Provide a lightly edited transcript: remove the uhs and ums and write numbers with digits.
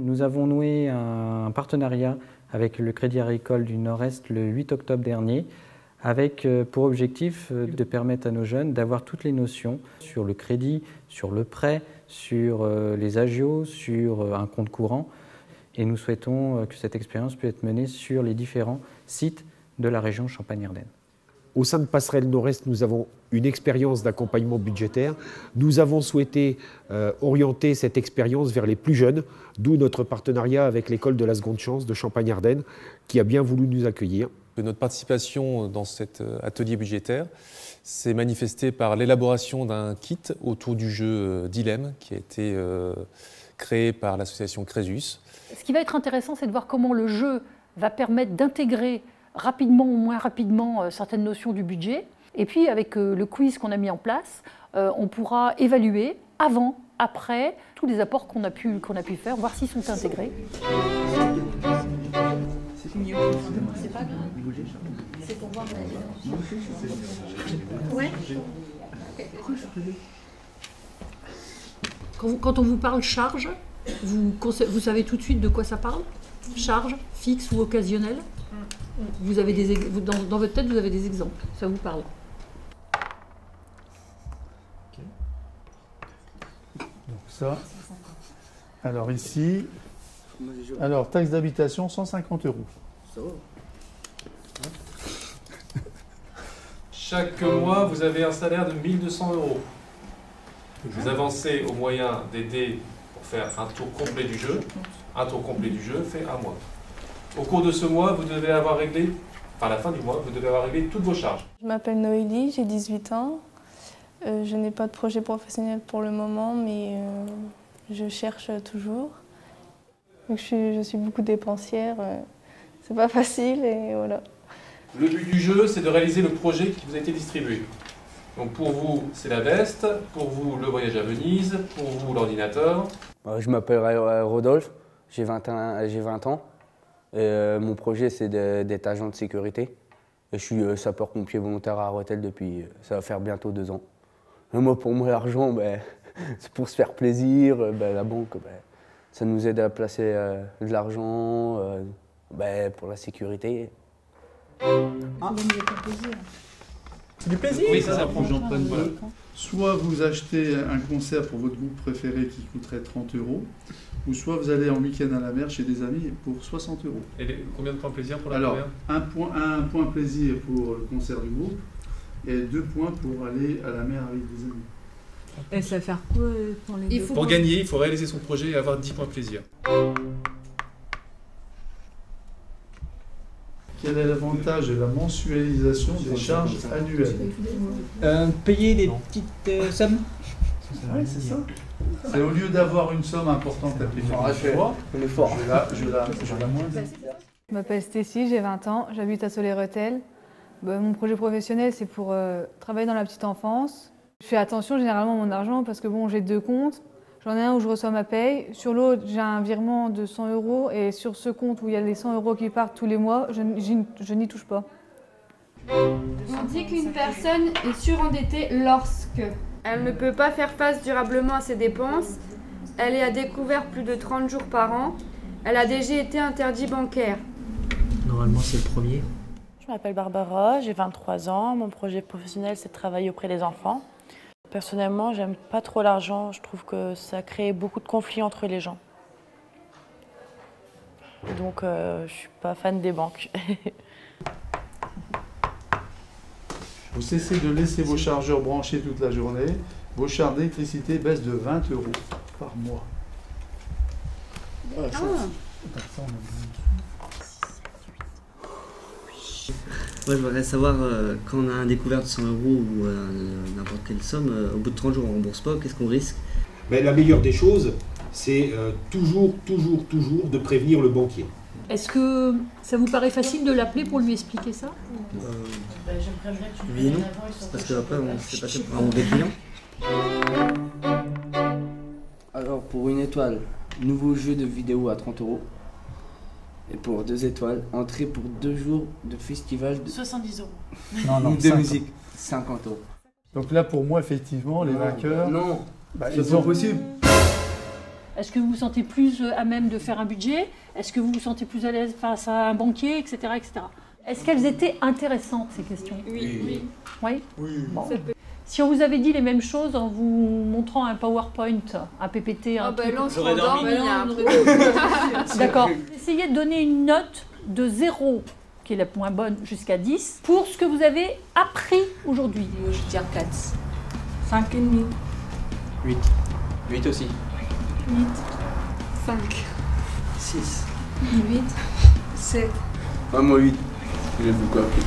Nous avons noué un partenariat avec le Crédit Agricole du Nord-Est le 8 octobre dernier, avec pour objectif de permettre à nos jeunes d'avoir toutes les notions sur le crédit, sur le prêt, sur les agios, sur un compte courant. Et nous souhaitons que cette expérience puisse être menée sur les différents sites de la région Champagne-Ardenne. Au sein de Passerelle Nord-Est, nous avons une expérience d'accompagnement budgétaire. Nous avons souhaité orienter cette expérience vers les plus jeunes, d'où notre partenariat avec l'école de la seconde chance de Champagne-Ardenne, qui a bien voulu nous accueillir. Notre participation dans cet atelier budgétaire s'est manifestée par l'élaboration d'un kit autour du jeu Dilemme, qui a été créé par l'association Crésus. Ce qui va être intéressant, c'est de voir comment le jeu va permettre d'intégrer rapidement ou moins rapidement certaines notions du budget. Et puis avec le quiz qu'on a mis en place, on pourra évaluer avant, après, tous les apports qu'on a pu faire, voir s'ils sont intégrés. C'est pas grave. C'est pour voir. Ouais. Quand on vous parle charge, vous savez tout de suite de quoi ça parle? Charge, fixe ou occasionnelle? Vous avez dans votre tête, vous avez des exemples, ça vous parle. Okay. Donc ça. Alors ici, alors taxe d'habitation 150 €. Chaque mois, vous avez un salaire de 1 200 €. Vous avancez au moyen des dés pour faire un tour complet du jeu. Un tour complet du jeu fait un mois. Au cours de ce mois, vous devez avoir réglé, enfin à la fin du mois, vous devez avoir réglé toutes vos charges. Je m'appelle Noélie, j'ai 18 ans. Je n'ai pas de projet professionnel pour le moment, mais je cherche toujours. Donc je suis beaucoup dépensière, c'est pas facile et voilà. Le but du jeu, c'est de réaliser le projet qui vous a été distribué. Donc pour vous, c'est la veste, pour vous, le voyage à Venise, pour vous, l'ordinateur. Je m'appelle Rodolphe, j'ai 20 ans. Et, mon projet, c'est d'être agent de sécurité. Et je suis sapeur-pompier volontaire à Rethel depuis, ça va faire bientôt 2 ans. Et moi, pour moi, l'argent, c'est pour se faire plaisir. La banque, ça nous aide à placer de l'argent pour la sécurité. C'est du plaisir. Oui, ça prend. J'en prenne deux. Soit vous achetez un concert pour votre groupe préféré qui coûterait 30 €, ou soit vous allez en week-end à la mer chez des amis pour 60 €. Et combien de points plaisir pour la Alors, première? un point plaisir pour le concert du groupe et 2 points pour aller à la mer avec des amis. Et ça va faire quoi pour les deux? Pour gagner, il faut réaliser son projet et avoir 10 points plaisir. Quel est l'avantage de la mensualisation des charges annuelles? Payer des petites sommes. Oui, c'est ça. C'est au lieu d'avoir une somme importante à payer chaque fois, je la moins. Je m'appelle Stécie, j'ai 20 ans, j'habite à Soleil-Rethel. Mon projet professionnel, c'est pour travailler dans la petite enfance. Je fais attention généralement à mon argent parce que j'ai 2 comptes. J'en ai un où je reçois ma paye, sur l'autre j'ai un virement de 100 € et sur ce compte où il y a les 100 € qui partent tous les mois, je n'y touche pas. On dit qu'une personne est surendettée lorsque elle ne peut pas faire face durablement à ses dépenses, elle est à découvert plus de 30 jours par an, elle a déjà été interdit bancaire. Normalement c'est le premier. Je m'appelle Barbara, j'ai 23 ans, mon projet professionnel c'est de travailler auprès des enfants. Personnellement, j'aime pas trop l'argent, je trouve que ça crée beaucoup de conflits entre les gens. Donc je suis pas fan des banques. Vous cessez de laisser vos chargeurs branchés toute la journée, vos charges d'électricité baissent de 20 € par mois. Moi, je voudrais savoir, quand on a un découvert de 100 € ou n'importe quelle somme, au bout de 30 jours on ne rembourse pas, qu'est-ce qu'on risque? La meilleure des choses, c'est toujours de prévenir le banquier. Est-ce que ça vous paraît facile de l'appeler pour lui expliquer ça? Oui et non, parce qu'après on s'est passé pour un mauvais client. Alors pour 1 étoile, nouveau jeu de vidéo à 30 €. Et pour 2 étoiles, entrée pour 2 jours de festival de 70 €. Non, de musique, 50 €. Donc là, pour moi, effectivement, les vainqueurs... Non, c'est pas possible. Est-ce que vous vous sentez plus à même de faire un budget? Est-ce que vous vous sentez plus à l'aise face à un banquier, etc. etc. Est-ce qu'elles étaient intéressantes, ces questions? Oui. Oui. Bon. Si on vous avait dit les mêmes choses en vous montrant un PowerPoint, un PPT, un truc... là, on serait endormi. D'accord. Essayez de donner une note de 0, qui est la moins bonne, jusqu'à 10, pour ce que vous avez appris aujourd'hui. Moi, je tire 4. 5,5. 8. 8 aussi. 8. 5. 6. 8. 7. Moi 8. J'ai beaucoup appris.